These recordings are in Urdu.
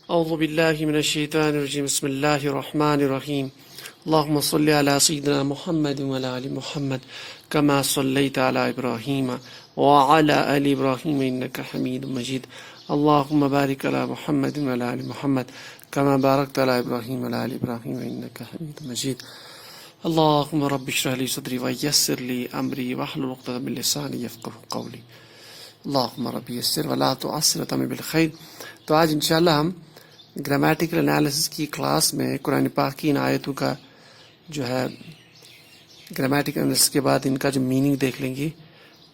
اعوذ باللہ من الشیطان الرجیم بسم اللہ الرحمن الرحیم اللہم صلی علی سیدنا محمد وعلی آل محمد کما صلیت علی ابراہیم وعلی آل ابراہیم انک حمید مجید اللہم بارک علی محمد وعلی آل محمد کما بارکت علی ابراہیم وعلی آل ابراہیم انک حمید مجید اللہم رب اشرح لی صدری ویسر لی امری واحلل عقدۃ من لسانی یفقہوا قولی اللہم رب یسر ولا تعسر واتمم بالخیر۔ تو آج انشاءاللہ ہم گرامیٹیکل انالیسس کی کلاس میں قرآن پاک کی ان آیتوں کا جو ہے گرامیٹیکل انالیسس کے بعد ان کا جو میننگ دیکھ لیں گے۔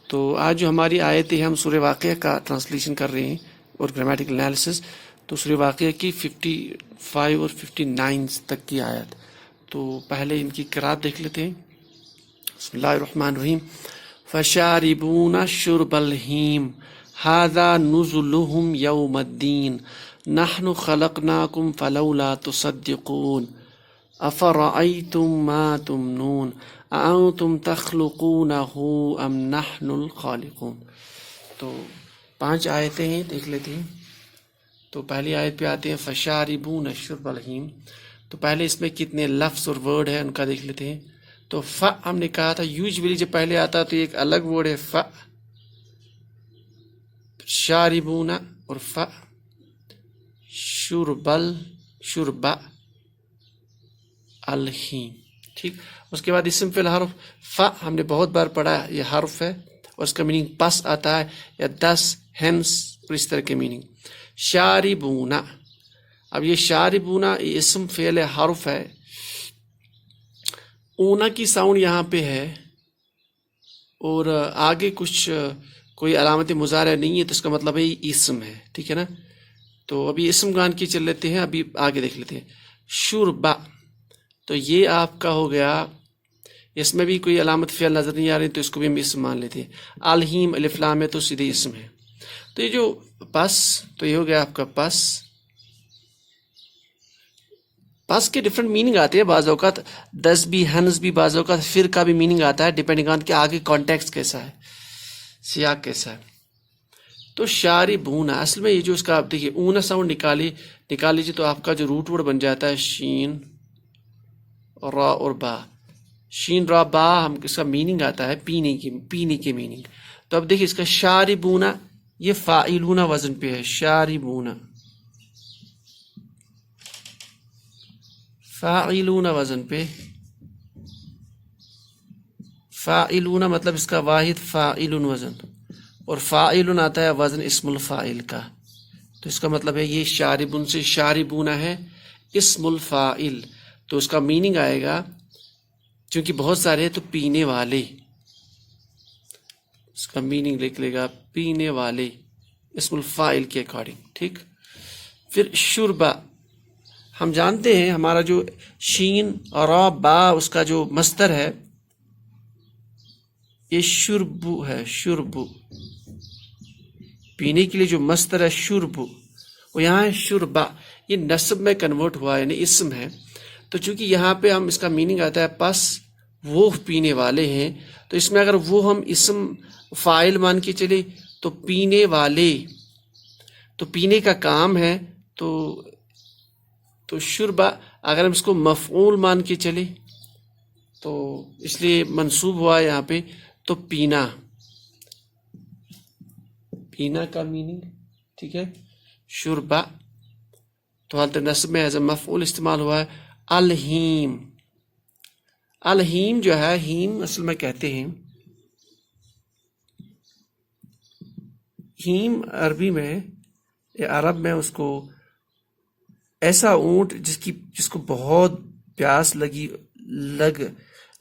تو آج جو ہماری آیتیں ہیں ہم سورہ واقعہ کا ٹرانسلیشن کر رہے ہیں اور گرامیٹیکل انالیسس تو سورہ واقعہ کی 55 اور 59 تک کی آیت۔ تو پہلے ان کی قرات دیکھ لیتے ہیں۔ بسم اللہ الرحمن الرحیم فشاربون شرب الہیم ھذا نزلهم یوم الدین نحن خلقناکم فلولا تصدقون افرأیتم ما تمنون اانتم تخلقونہ ام نحن الخالقون۔ تو 5 آیتیں ہیں، دیکھ لیتے ہیں۔ تو پہلی آیت پہ آتے ہیں فشاربون شرب الہیم۔ تو پہلے اس میں کتنے لفظ اور ورڈ ہیں ان کا دیکھ لیتے ہیں۔ تو ف ہم نے کہا تھا یوزولی جب پہلے آتا تو ایک الگ ورڈ ہے ف، شاربون اور ف، شرب الہیم، ٹھیک۔ اس کے بعد اسم فی الحرف ف ہم نے بہت بار پڑھا، یہ حرف ہے اور اس کا میننگ پس آتا ہے یا دس، ہینس اور اس طرح کے میننگ۔ شاربون، اب یہ شاربون یہ اسم فعل حرف ہے، اونا کی ساؤنڈ یہاں پہ ہے اور آگے کچھ کوئی علامت مضارع نہیں ہے تو اس کا مطلب ہے یہ اسم ہے، ٹھیک ہے نا۔ تو ابھی اسم گان کی چل لیتے ہیں، ابھی آگے دیکھ لیتے ہیں۔ شربا، تو یہ آپ کا ہو گیا، اس میں بھی کوئی علامت فعل نظر نہیں آ رہی تو اس کو بھی ہم اسم مان لیتے ہیں۔ الہیم الف لام ہے تو سیدھے اسم ہے۔ تو یہ جو پس، تو یہ ہو گیا آپ کا پس۔ پس کے ڈفرینٹ میننگ آتے ہیں، بعض اوقات دس بھی، ہنس بھی، بعض اوقات پھر کا بھی میننگ آتا ہے، ڈیپینڈنگ آن کہ آگے کانٹیکسٹ کیسا ہے، سیاق کیسا ہے۔ تو شاربون، اصل میں یہ جو اس کا آپ دیکھیے اونا ساؤنڈ نکال لیجیے تو آپ کا جو روٹ ورڈ بن جاتا ہے شین را اور با۔ شین را با ہم اس کا میننگ آتا ہے پینے کے میننگ۔ تو اب دیکھیے اس کا شاربون یہ فاعلون وزن پہ ہے، شاربون فاعلون وزن پہ، فاعلون مطلب اس کا واحد فاعل وزن، اور فاعل آتا ہے وزن اسم الفاعل کا۔ تو اس کا مطلب ہے یہ شاربون سے شاربون ہے اسم الفاعل، تو اس کا میننگ آئے گا چونکہ بہت سارے ہیں تو پینے والے، اس کا میننگ لکھ لے گا پینے والے اسم الفاعل کے اکارڈنگ، ٹھیک۔ پھر شربا، ہم جانتے ہیں ہمارا جو شین اور با اس کا جو مصدر ہے یہ شربو ہے، شربو پینے کے لیے جو مصدر ہے شربو، وہ یہاں ہے شربا، یہ نصب میں کنورٹ ہوا ہے یعنی اسم ہے۔ تو چونکہ یہاں پہ ہم اس کا میننگ آتا ہے پس وہ پینے والے ہیں، تو اس میں اگر وہ ہم اسم فاعل مان کے چلے تو پینے والے، تو پینے کا کام ہے، تو شربا اگر ہم اس کو مفعول مان کے چلے تو اس لیے منصوب ہوا یہاں پہ، تو پینا، پینا کا میننگ، ٹھیک ہے۔ شربا تو حالت نصب میں ایز اے مفعول استعمال ہوا ہے۔ الہیم، الہیم جو ہے ہیم اصل میں کہتے ہیں، ہیم عربی میں یا عرب میں اس کو ایسا اونٹ جس کو بہت پیاس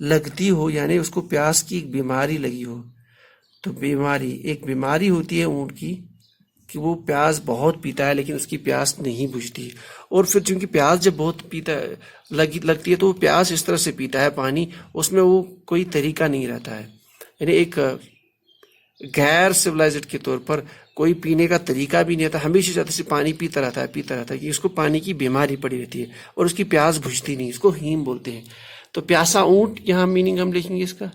لگتی ہو، یعنی اس کو پیاس کی ایک بیماری لگی ہو، تو ایک بیماری ہوتی ہے اونٹ کی کہ وہ پیاس بہت پیتا ہے لیکن اس کی پیاس نہیں بجھتی، اور پھر چونکہ پیاس جب بہت لگتی ہے تو وہ پیاس اس طرح سے پیتا ہے پانی، اس میں وہ کوئی طریقہ نہیں رہتا ہے، یعنی ایک غیر سویلائزڈ کے طور پر کوئی پینے کا طریقہ بھی نہیں آتا، ہمیشہ جاتے سے پانی پیتا رہتا ہے کہ اس کو پانی کی بیماری پڑی رہتی ہے اور اس کی پیاس بجھتی نہیں، اس کو ہیم بولتے ہیں۔ تو پیاسا اونٹ یہاں میننگ ہم لکھیں گے اس کا،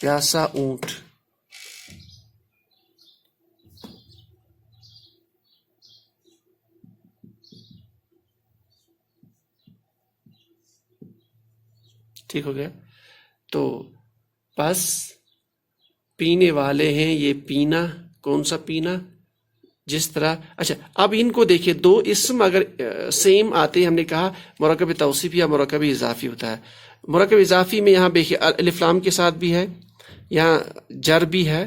پیاسا اونٹ۔ ٹھیک ہو گیا. تو بس پینے والے ہیں، یہ پینا کون سا پینا، جس طرح. اچھا اب ان کو دیکھیے، دو اسم اگر سیم آتے ہیں، ہم نے کہا مرکب توصیفی یا مرکب اضافی ہوتا ہے. مرکب اضافی میں یہاں دیکھیے الف لام کے ساتھ بھی ہے، یہاں جر بھی ہے،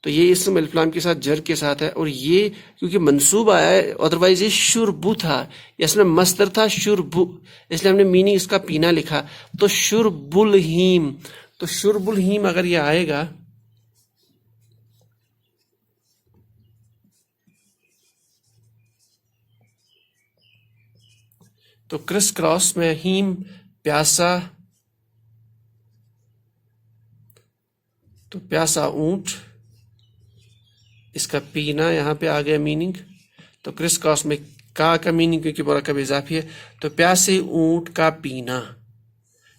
تو یہ اسم الف لام کے ساتھ جر کے ساتھ ہے. اور یہ کیونکہ منصوب آیا ہے، ادروائز یہ شربو تھا، یہ اصل میں مصدر تھا شربو، اس لیے ہم نے میننگ اس کا پینا لکھا. تو شرب الہیم، تو شرب الہیم اگر یہ آئے گا تو کرس کراس میں ہیم پیاسا، تو پیاسا اونٹ، اس کا پینا یہاں پہ آ گیا میننگ. تو کرس کراس میں کا میننگ کیونکہ مرکب اضافی ہے، تو پیاسے اونٹ کا پینا.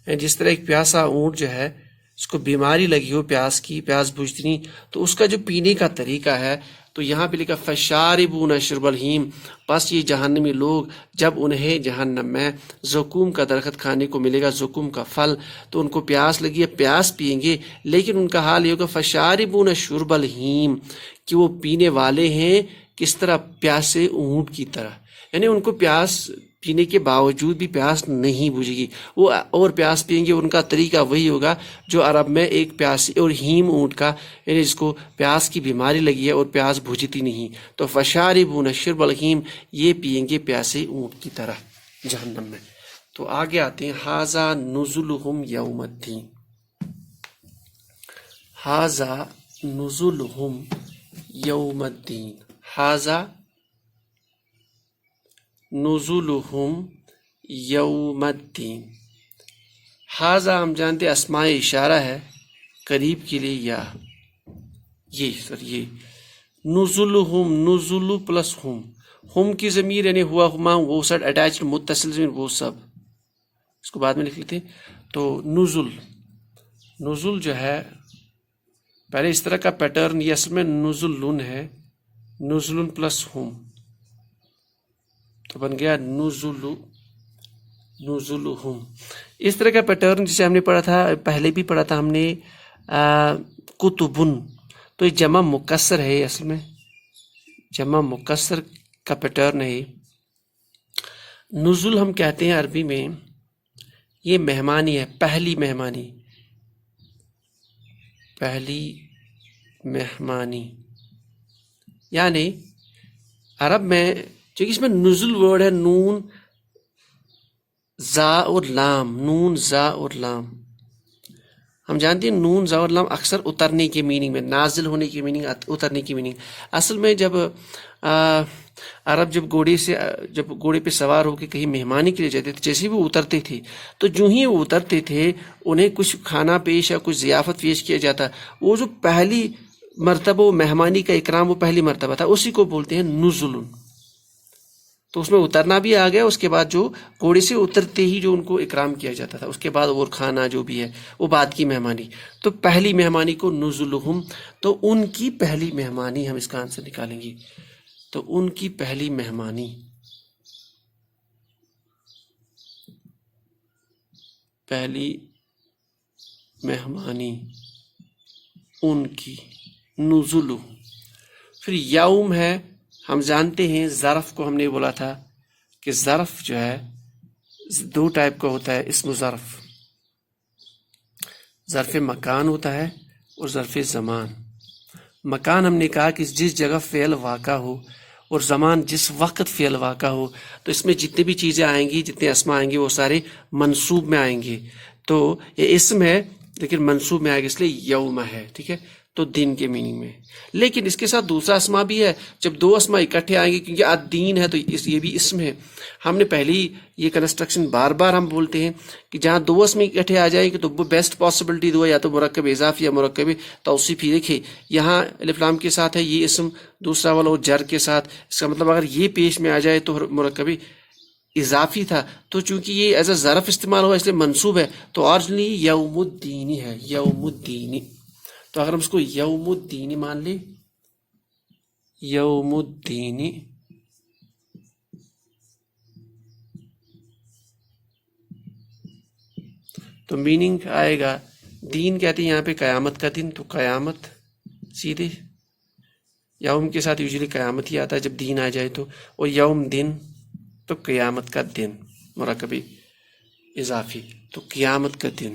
جس طرح ایک پیاسا اونٹ جو ہے اس کو بیماری لگی ہو پیاس کی، پیاس بجھتی نہیں، تو اس کا جو پینے کا طریقہ ہے، تو یہاں پہ لکھا فشاربون شرب الہیم، بس یہ جہنمی لوگ جب انہیں جہنم میں زقوم کا درخت کھانے کو ملے گا، زقوم کا پھل، تو ان کو پیاس لگی ہے، پیاس پئیں گے، لیکن ان کا حال یہ ہوگا فشاربون شرب الہیم، کہ وہ پینے والے ہیں کس طرح، پیاسے اونٹ کی طرح. یعنی ان کو پیاس پینے کے باوجود بھی پیاس نہیں بجھے گی، وہ اور پیاس پئیں گے. ان کا طریقہ وہی ہوگا جو عرب میں ایک پیاسی اور ہیم اونٹ کا، یعنی جس کو پیاس کی بیماری لگی ہے اور پیاس بجھتی نہیں، تو فشاربون شرب الہیم، یہ پئیں گے پیاسے اونٹ کی طرح جہنم میں. تو آگے آتے ہیں ھذا نزلہم یوم الدین. ھذا نزلہم یوم الدین، ھذا نزلہم یوم الدین. ھذا ہم جانتے اسماء اشارہ ہے قریب کے لیے، یا یہ نزلہم، نزل پلس ہم کی ضمیر یعنی ہوا ہما، وہ سٹ اٹیچ متصل ضمیر، وہ سب اس کو بعد میں لکھ لیتے ہیں. تو نزل جو ہے پہلے اس طرح کا پیٹرن، یہ اصل میں نزلن ہے، نزلن پلس ہم، تو بن گیا نزلہم. اس طرح کا پیٹرن جسے ہم نے پڑھا تھا، پہلے بھی پڑھا تھا ہم نے کتبن، تو یہ جمع مکسر ہے، اصل میں جمع مکسر کا پیٹرن ہے. نزل ہم کہتے ہیں عربی میں، یہ مہمانی ہے، پہلی مہمانی، پہلی مہمانی. یعنی عرب میں چونکہ اس میں نزل ورڈ ہے، نون زا اور لام، نون زا اور لام، ہم جانتے ہیں نون زا اور لام اکثر اترنے کے میننگ میں، نازل ہونے کی میننگ، اترنے کی میننگ. اصل میں جب عرب جب گھوڑے پہ سوار ہو کے کہیں مہمانی کے لیے جاتے تھے، جیسے وہ اترتے تھے، تو جو ہی وہ اترتے تھے انہیں کچھ کھانا پیش یا کچھ ضیافت پیش کیا جاتا. وہ جو پہلی مرتبہ وہ مہمانی کا اکرام، وہ پہلی مرتبہ تھا، اسی کو بولتے ہیں نزل. تو اس میں اترنا بھی آ گیا، اس کے بعد جو گھوڑے سے اترتے ہی جو ان کو اکرام کیا جاتا تھا، اس کے بعد اور کھانا جو بھی ہے وہ بعد کی مہمانی. تو پہلی مہمانی کو نزلہم، تو ان کی پہلی مہمانی، ہم اس کا آنسر نکالیں گے. تو ان کی پہلی مہمانی، پہلی مہمانی ان کی، نزلہ. پھر یوم ہے، ہم جانتے ہیں ظرف کو ہم نے بولا تھا کہ ظرف جو ہے دو ٹائپ کا ہوتا ہے، اسم ظرف، ظرف مکان ہوتا ہے اور ظرف زمان. مکان ہم نے کہا کہ جس جگہ فعل واقع ہو، اور زمان جس وقت فعل واقع ہو. تو اس میں جتنی بھی چیزیں آئیں گی، جتنے اسما آئیں گے، وہ سارے منصوب میں آئیں گے. تو یہ اسم ہے لیکن منصوب میں آئے گا، اس لیے یوم ہے، ٹھیک ہے، تو دن کے میننگ میں. لیکن اس کے ساتھ دوسرا اسما بھی ہے، جب دو اسما اکٹھے آئیں گے، کیونکہ الدین ہے تو یہ بھی اسم ہے. ہم نے پہلی یہ کنسٹرکشن بار بار ہم بولتے ہیں کہ جہاں دو اسم اکٹھے آ جائیں گے تو وہ بیسٹ پاسبلٹی دو، یا تو مرکب اضافی یا مرکب توصیفی. دیکھیں یہاں الف لام کے ساتھ ہے یہ اسم، دوسرا والا وہ جر کے ساتھ. اس کا مطلب اگر یہ پیش میں آ جائے تو مرکب اضافی تھا، تو چونکہ یہ ایز اے ظرف استعمال ہوا اس لیے منصوب ہے. تو آرجنلی یوم الدین ہے، یوم الدین. تو اگر ہم اس کو یوم الدین مان لیں، یوم الدین، تو میننگ آئے گا دین کہتے ہیں یہاں پہ قیامت کا دن، تو قیامت سیدھے یوم کے ساتھ یوزلی قیامت ہی آتا ہے جب دین آ جائے تو، اور یوم دن تو قیامت کا دن مرکب اضافی، تو قیامت کا دن.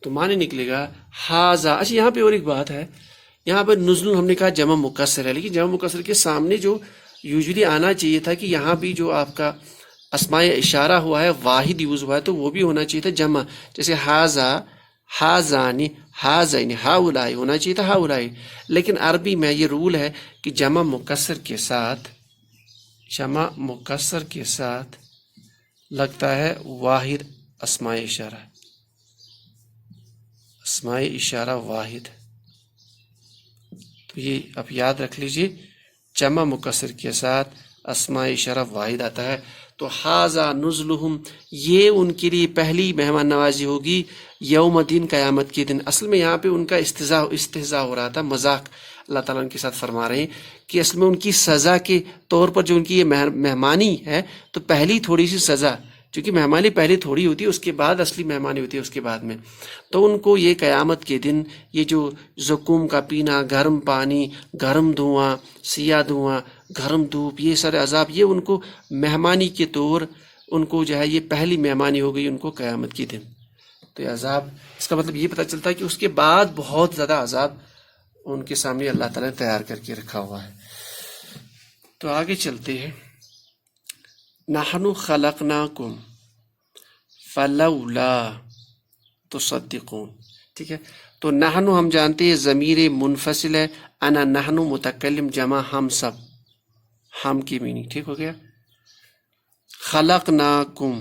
تو معنی نکلے گا ہاذا. اچھا یہاں پہ اور ایک بات ہے، یہاں پر نزل ہم نے کہا جمع مکسر ہے، لیکن جمع مکسر کے سامنے جو یوزلی آنا چاہیے تھا کہ یہاں بھی جو آپ کا اسماء اشارہ ہوا ہے، واحد یوز ہوا ہے، تو وہ بھی ہونا چاہیے تھا جمع. جیسے ہاذا، ہاذانی، ہاذین، ہاؤلائی ہونا چاہیے تھا ہاؤلائی. لیکن عربی میں یہ رول ہے کہ جمع مکسر کے ساتھ لگتا ہے واحد اسماء اشارہ، اسماء اشارہ واحد. تو یہ آپ یاد رکھ لیجئے، جمع مکسر کے ساتھ اسماء اشارہ واحد آتا ہے. تو ہاذا نزلہم، یہ ان کے لیے پہلی مہمان نوازی ہوگی یوم دین، قیامت کے دن. اصل میں یہاں پہ ان کا استہزاء ہو رہا تھا، مذاق اللہ تعالیٰ ان کے ساتھ فرما رہے ہیں کہ اصل میں ان کی سزا کے طور پر جو ان کی یہ مہمانی ہے، تو پہلی تھوڑی سی سزا، چونکہ مہمانی پہلے تھوڑی ہوتی ہے، اس کے بعد اصلی مہمانی ہوتی ہے اس کے بعد میں. تو ان کو یہ قیامت کے دن یہ جو زقوم کا پینا، گرم پانی، گرم دھواں، سیاہ دھواں، گرم دھوپ، یہ سارے عذاب، یہ ان کو مہمانی کے طور ان کو جو ہے یہ پہلی مہمانی ہو گئی ان کو قیامت کے دن. تو یہ عذاب، اس کا مطلب یہ پتہ چلتا ہے کہ اس کے بعد بہت زیادہ عذاب ان کے سامنے اللہ تعالیٰ نے تیار کر کے رکھا ہوا ہے. تو آگے چلتے ہیں. نحن خلقناکم فلولا تصدقون. ٹھیک ہے، تو نحن ہم جانتے ہیں ضمیر منفصل ہے، انا نحن متکلم جمع ہم سب، ہم کی میننگ ٹھیک ہو گیا. خلقناکم،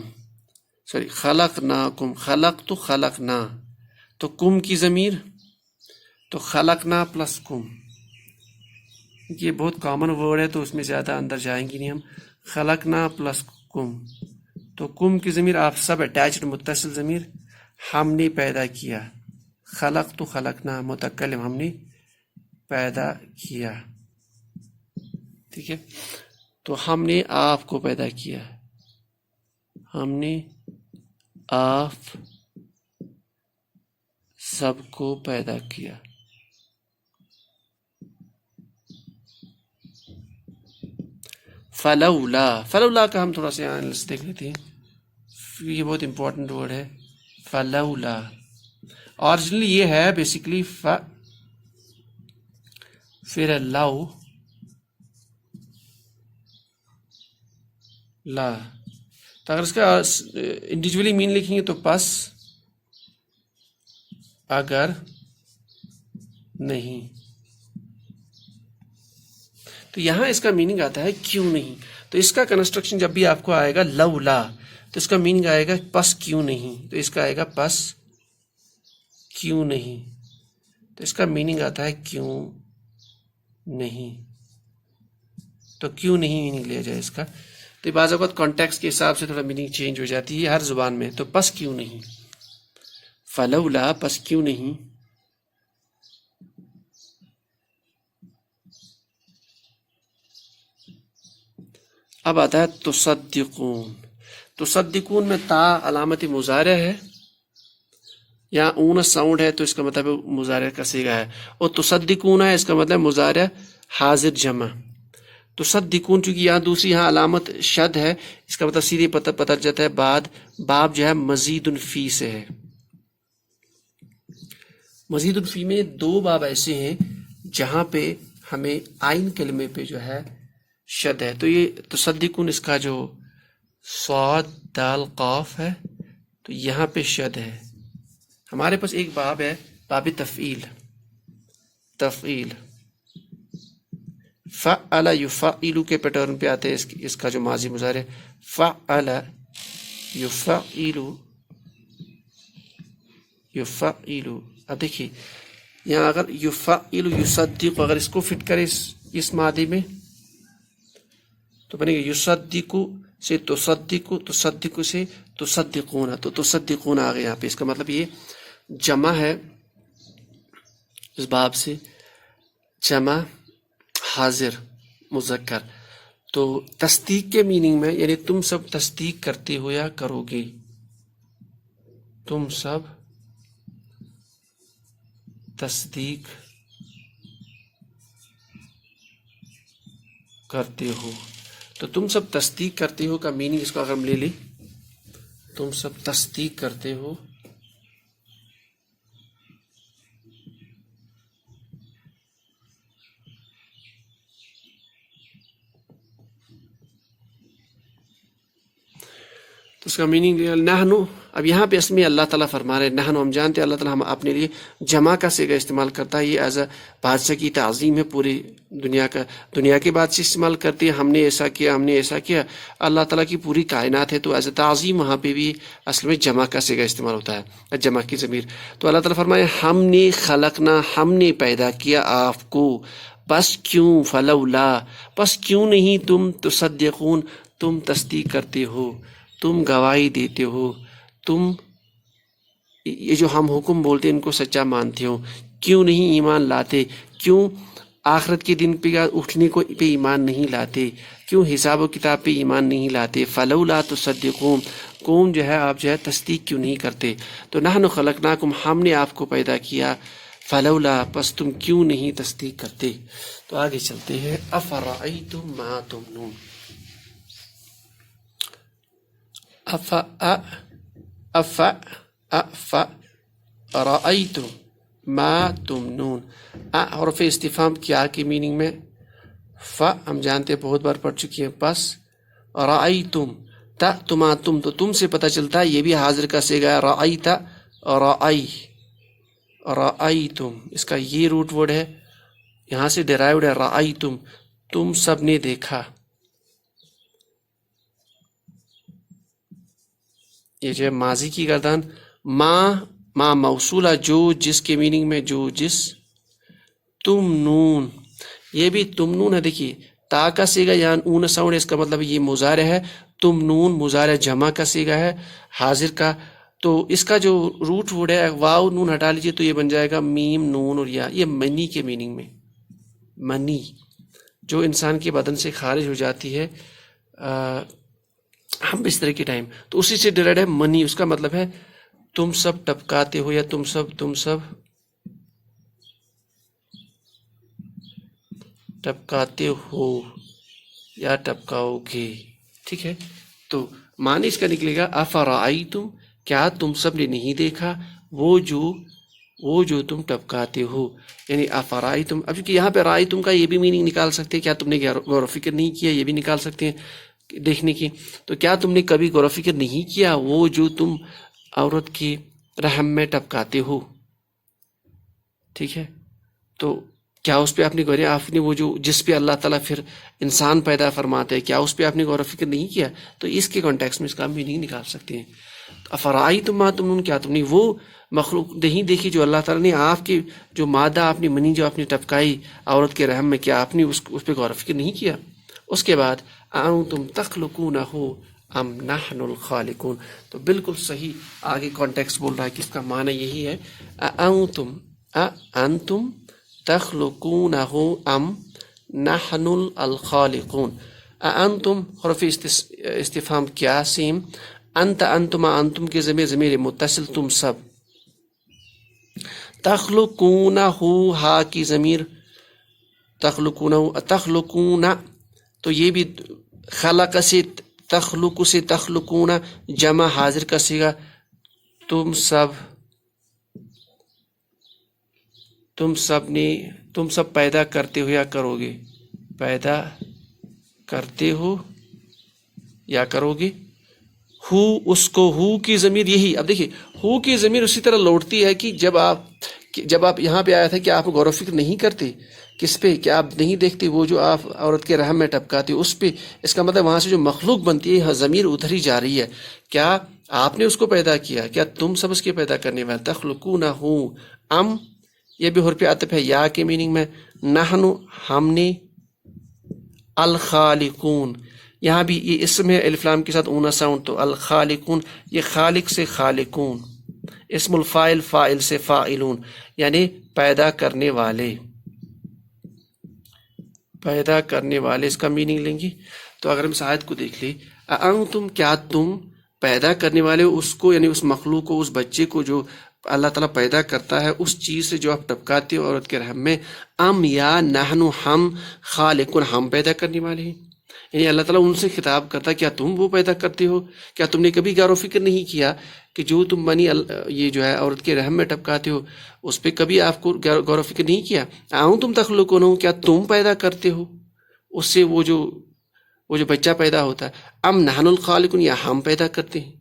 خلقناکم، خلق تو خلقنا، تو کم کی ضمیر، تو خلقنا پلس کم، یہ بہت کامن ورڈ ہے تو اس میں زیادہ اندر جائیں گی نہیں ہم. خلقنا پلس کم، تو کم کی ضمیر آپ سب اٹیچڈ متصل ضمیر، ہم نے پیدا کیا. خلق تو خلقنا متکلم، ہم نے پیدا کیا. ٹھیک ہے، تو ہم نے آپ کو پیدا کیا، ہم نے آپ سب کو پیدا کیا. فلولا کا ہم تھوڑا سا انالیسس دیکھ لیتے ہیں، یہ بہت امپورٹنٹ ورڈ ہے. فلولا اوریجنلی یہ ہے بیسیکلی پھر لو لا، تو اگر اس کا انڈیویجولی مین لکھیں گے تو پس اگر نہیں، تو یہاں اس کا میننگ آتا ہے کیوں نہیں. تو اس کا کنسٹرکشن جب بھی آپ کو آئے گا لولا، تو اس کا میننگ آئے گا پس کیوں نہیں، تو اس کا آئے گا پس کیوں نہیں، تو اس کا میننگ آتا ہے کیوں نہیں. تو کیوں نہیں میننگ لیا جائے اس کا، تو بعض اوقات کانٹیکسٹ کے حساب سے تھوڑا میننگ چینج ہو جاتی ہے ہر زبان میں. تو پس کیوں نہیں، فلولا پس کیوں نہیں. اب آتا ہے تصدقون. تصدقون میں تا علامت مضارع ہے، یا اون ساؤنڈ ہے تو اس کا مطلب مضارع کا صیغہ ہے، اور تصدقون ہے اس کا مطلب مضارع حاضر جمع. تصدقون چونکہ یہاں دوسری یہاں علامت شد ہے، اس کا مطلب سیدھے پتہ جاتا ہے بعد باب جو ہے مزید فی سے ہے. مزید فی میں دو باب ایسے ہیں جہاں پہ ہمیں آئین کلمے پہ جو ہے شد ہے. تو یہ تصدقون اس کا جو صاد دال قاف ہے تو یہاں پہ شد ہے. ہمارے پاس ایک باب ہے باب تفعیل، فعل یفعل کے پیٹرن پہ آتے ہیں اس کا جو ماضی مضارع فعل یفعل. اب دیکھیے یہاں اگر یفعل یصدق اگر اس کو فٹ کرے اس ماضی میں تو بنے گا یصدق سے تصدق، تصدق سے تصدقون، تو تصدقون آ گیا یہاں پہ. اس کا مطلب یہ جمع ہے، اس باب سے جمع حاضر مذکر. تو تصدیق کے میننگ میں یعنی تم سب تصدیق کرتے ہو یا کرو گے، تم سب تصدیق کرتے ہو، تو تم سب تصدیق کرتے ہو کا میننگ اس کو اگر ہم لے لیں، تم سب تصدیق کرتے ہو تو اس کا میننگ نحنو، اب یہاں پہ اس میں اللہ تعالیٰ فرما رہے نحنو، ہم جانتے ہیں اللہ تعالیٰ ہم اپنے لیے جمع کا صیغہ استعمال کرتا ہے، یہ ایز اے بادشاہ کی تعظیم ہے، پوری دنیا کے بادشاہ استعمال کرتے ہیں، ہم نے ایسا کیا، ہم نے ایسا کیا، اللہ تعالیٰ کی پوری کائنات ہے، تو ایز اے تعظیم وہاں پہ بھی اصل میں جمع کا صیغہ استعمال ہوتا ہے، جمع کی ضمیر۔ تو اللہ تعالیٰ فرمائے ہم نے خلقنا، ہم نے پیدا کیا آپ کو، بس کیوں، فلولا، بس کیوں نہیں تم تصدقون، تم تصدیق کرتے ہو، تم گواہی دیتے ہو، تم یہ جو ہم حکم بولتے ہیں ان کو سچا مانتے ہو، کیوں نہیں ایمان لاتے، کیوں آخرت کے دن پہ اٹھنے کو پہ ایمان نہیں لاتے، کیوں حساب و کتاب پہ ایمان نہیں لاتے، فلولا تصدقون، کون جو ہے آپ جو ہے تصدیق کیوں نہیں کرتے، تو نحن خلقناکم، ہم نے آپ کو پیدا کیا، فلولا، پس تم کیوں نہیں تصدیق کرتے۔ تو آگے چلتے ہیں، افرأیتم ما تمنون، رأیتم ما تمنون، حرف استفہام کیا کی میننگ میں، ہم جانتے ہیں بہت بار پڑھ چکی ہیں، پس رأیتم، تما تم، تو تم سے پتہ چلتا ہے یہ بھی حاضر کا صیغہ ہے، رأیت، رأیتم، اس کا یہ روٹ ورڈ ہے، یہاں سے ڈیرائیوڈ ہے، رأیتم، تم سب نے دیکھا، یہ جو ہے ماضی کی گردان، ما موصولہ، جو جس کے میننگ میں، جو جس، تم نون، یہ بھی تم نون ہے، دیکھیے تا کا صیغہ یہاں اون ساؤنڈ ہے، اس کا مطلب یہ مضارع ہے، تم نون مضارع جمع کا صیغہ ہے حاضر کا، تو اس کا جو روٹ ورڈ ہے واو نون ہٹا لیجئے تو یہ بن جائے گا میم نون اور یا، یہ منی کے میننگ میں، منی جو انسان کے بدن سے خارج ہو جاتی ہے ہم اس طرح کے ٹائم، تو اسی سے ڈیرائیوڈ ہے منی، اس کا مطلب ہے تم سب ٹپکاتے ہو یا تم سب ٹپکاتے ہو یا ٹپکاؤ گے، ٹھیک ہے، تو معنی اس کا نکلے گا افرأیتم، کیا تم سب نے نہیں دیکھا وہ جو تم ٹپکاتے ہو، یعنی افرأیتم، اب کیونکہ یہاں پہ رأیتم کا یہ بھی میننگ نکال سکتے ہیں، کیا تم نے غور و فکر نہیں کیا، یہ بھی نکال سکتے ہیں دیکھنے کی، تو کیا تم نے کبھی غور و فکر نہیں کیا وہ جو تم عورت کی رحم میں ٹپکاتے ہو، ٹھیک ہے، تو کیا اس پہ آپ نے وہ جو جس پہ اللہ تعالیٰ پھر انسان پیدا فرماتے ہیں، کیا اس پہ آپ نے غور و فکر نہیں کیا، تو اس کے کانٹیکس میں اس کا میننگ نکال سکتے ہیں، افرأیتم ما تمنون، کیا تم نے وہ مخلوق نہیں دیکھی جو اللہ تعالیٰ نے آپ کی جو مادہ آپ نے منی جو آپ نے ٹپکائی عورت کے رحم میں، کیا آپ نے اس پہ غور و فکر نہیں کیا۔ اس کے بعد انتم تخلقونہ ام نحن الخالقون، تو بالکل صحیح آگے کانٹیکس بول رہا ہے کہ اس کا معنی یہی ہے، انتم تخلقونہ ام نحن الخالقون، انتم حرف استفہام کیا سیم، انتما، انتم کے ضمیر متصل تم سب، تخلقونہ ہا کی ضمیر تخلقونہ، تو یہ بھی خلق سے تخلق سے تخلقونہ جمع حاضر کا صیغہ، تم سب پیدا کرتے ہو یا کرو گے، پیدا کرتے ہو یا کرو گے، ہو اس کو، ہو کی ضمیر یہی، اب دیکھیے ہو کی ضمیر اسی طرح لوٹتی ہے کہ جب آپ یہاں پہ آیا تھا کہ آپ غور و فکر نہیں کرتے کس پہ، کہ آپ نہیں دیکھتے وہ جو آپ عورت کے رحم میں ٹپکاتے اس پہ، اس کا مطلب وہاں سے جو مخلوق بنتی ہے ضمیر ادھر ہی جا رہی ہے، کیا آپ نے اس کو پیدا کیا، کیا تم سب اس کے پیدا کرنے والے، تخلقونہ ام، یہ بھی حرف عطف ہے یا کے میننگ میں، نحن ہم نے، الخالقون، یہاں بھی یہ اسم ہے الف لام کے ساتھ اونا ساؤنڈ، تو الخالقون یہ خالق سے خالقون، اسم الفاعل فاعل سے فاعلون، یعنی پیدا کرنے والے، پیدا کرنے والے اس کا میننگ لیں گے، تو اگر ہم اس آیت کو دیکھ لیں، اانتم کیا تم پیدا کرنے والے ہو اس کو، یعنی اس مخلوق کو، اس بچے کو جو اللہ تعالیٰ پیدا کرتا ہے اس چیز سے جو آپ ٹپکاتے ہو عورت کے رحم میں، ام یا نحن ہم خالقون ہم پیدا کرنے والے ہیں. یعنی اللہ تعالیٰ ان سے خطاب کرتا ہے کیا تم وہ پیدا کرتے ہو؟ کیا تم نے کبھی غور و فکر نہیں کیا کہ جو تم بنی یہ جو ہے عورت کے رحم میں ٹپکاتے ہو اس پہ کبھی آپ کو غور و فکر نہیں کیا؟ تم تخلقون ہو، کیا تم پیدا کرتے ہو اس سے وہ جو بچہ پیدا ہوتا ہے؟ ام نحن الخالقون یا ہم پیدا کرتے ہیں.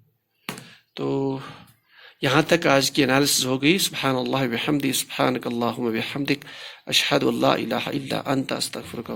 تو یہاں تک آج کی انالیسز ہو گئی. سبحان اللہ بحمدہ، سبحانک اللہم بحمدک، اشہد ان لا الہ الا انت، استغفرک.